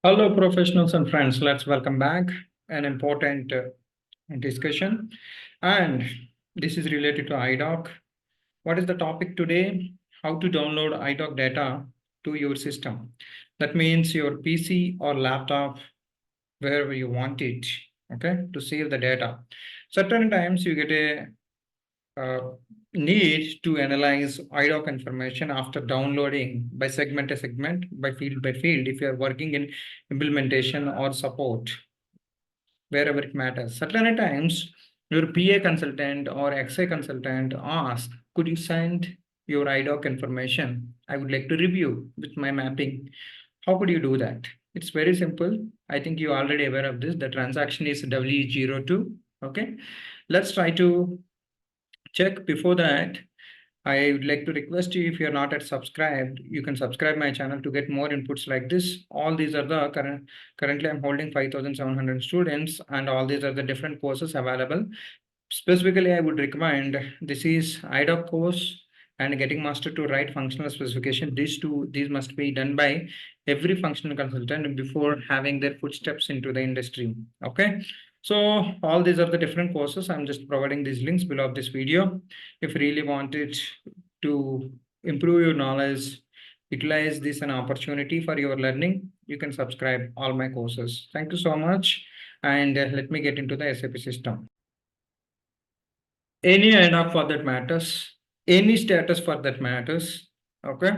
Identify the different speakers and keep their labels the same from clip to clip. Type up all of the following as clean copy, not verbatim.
Speaker 1: Hello, professionals and friends. Let's welcome back an important discussion. And this is related to idoc. What is the topic today? How to download idoc data to your system. That means your PC or laptop, wherever you want it, okay, to save the data. Certain times you get a need to analyze idoc information after downloading by segment to segment, by field, if you are working in implementation or support, wherever it matters. Certain times, your PA consultant or XA consultant asks, could you send your idoc information? I would like to review with my mapping. How could you do that? It's very simple. I think you're already aware of this. The transaction is W02. Okay. Let's try to check. Before that, I would like to request you, if you're not yet subscribed, you can subscribe my channel to get more inputs like this. All these are the currently I'm holding 5,700 students, and all these are the different courses available. Specifically, I would recommend this is idoc course and getting master to write functional specification. These must be done by every functional consultant before having their footsteps into the industry. Okay. So all these are the different courses. I'm just providing these links below this video. If you really wanted to improve your knowledge, utilize this an opportunity for your learning, you can subscribe all my courses. Thank you so much. And let me get into the SAP system. Any idoc for that matters, any status for that matters. Okay,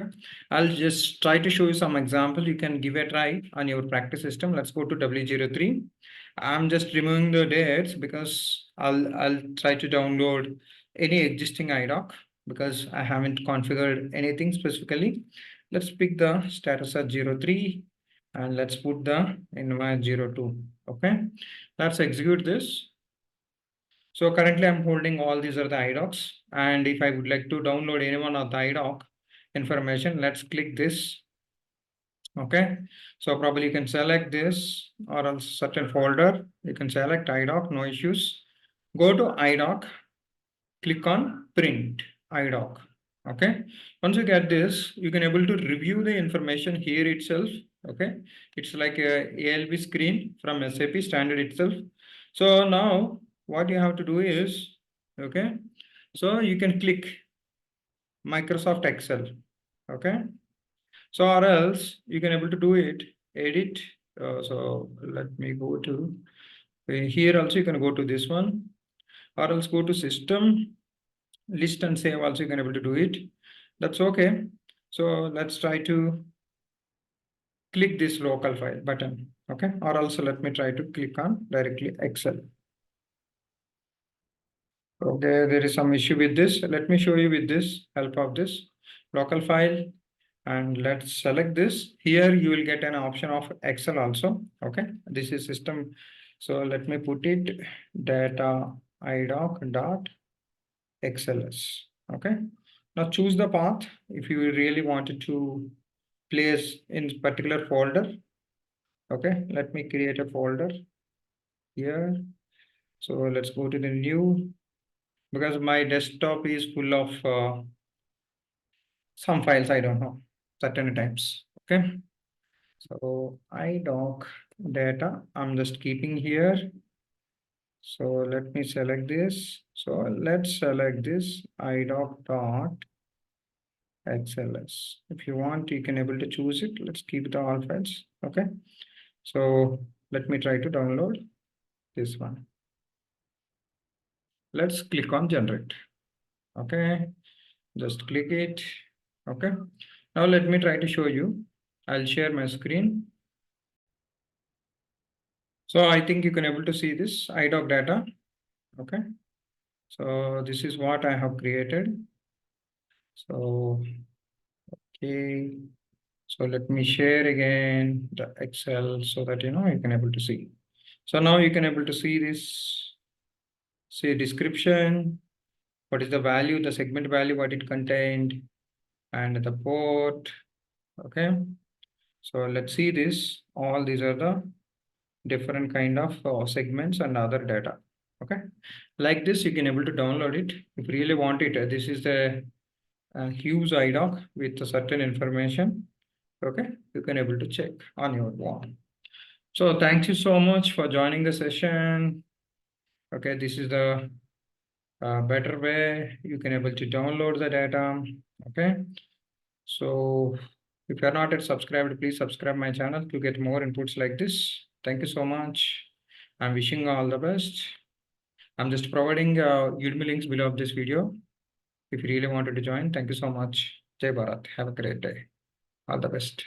Speaker 1: I'll just try to show you some example. You can give a try on your practice system. Let's go to W03. I'm just removing the dates because I'll try to download any existing idoc because I haven't configured anything specifically. Let's pick the status as 03 and let's put the environment 02. Okay, let's execute this. So currently I'm holding all these are the idocs, and if I would like to download any one of the idoc information, let's click this. Okay, so probably you can select this or else certain folder. You can select idoc, no issues. Go to idoc, click on print idoc. Okay, once you get this, you can able to review the information here itself. Okay, it's like a ALB screen from SAP standard itself. So now what you have to do is, okay, so you can click Microsoft Excel. Okay, so or else you can able to do it, edit. So let me go to here also. You can go to this one, or else go to system, list and save. Also you can able to do it. That's okay. So let's try to click this local file button. Okay, or also let me try to click on directly Excel. Okay, there is some issue with this. Let me show you with this help of this local file, and let's select this. Here you will get an option of Excel also. Okay, this is system. So let me put it data idoc dot XLS. Okay, now choose the path if you really wanted to place in particular folder. Okay, let me create a folder here. So let's go to the new, because my desktop is full of some files, I don't know, certain times. Okay, so idoc data, I'm just keeping here. So let me select this. So let's select this idoc dot XLS. If you want, you can able to choose it. Let's keep the all files. Okay, so let me try to download this one. Let's click on generate. Okay, just click it. Okay, now let me try to show you. I'll share my screen. So I think you can able to see this idoc data. Okay, so this is what I have created. So okay, so let me share again the Excel so that you can able to see. So now you can able to see this, say description, what is the value, the segment value, what it contained, and the port. Okay, so let's see this. All these are the different kind of segments and other data. Okay, like this you can able to download it if you really want it. This is the huge idoc with a certain information. Okay, you can able to check on your wall. So thank you so much for joining the session. Okay, this is the better way you can able to download the data. Okay, so if you're not yet subscribed, please subscribe my channel to get more inputs like this. Thank you so much. I'm wishing you all the best. I'm just providing Udemy links below of this video. If you really wanted to join, thank you so much. Jai Bharat. Have a great day. All the best.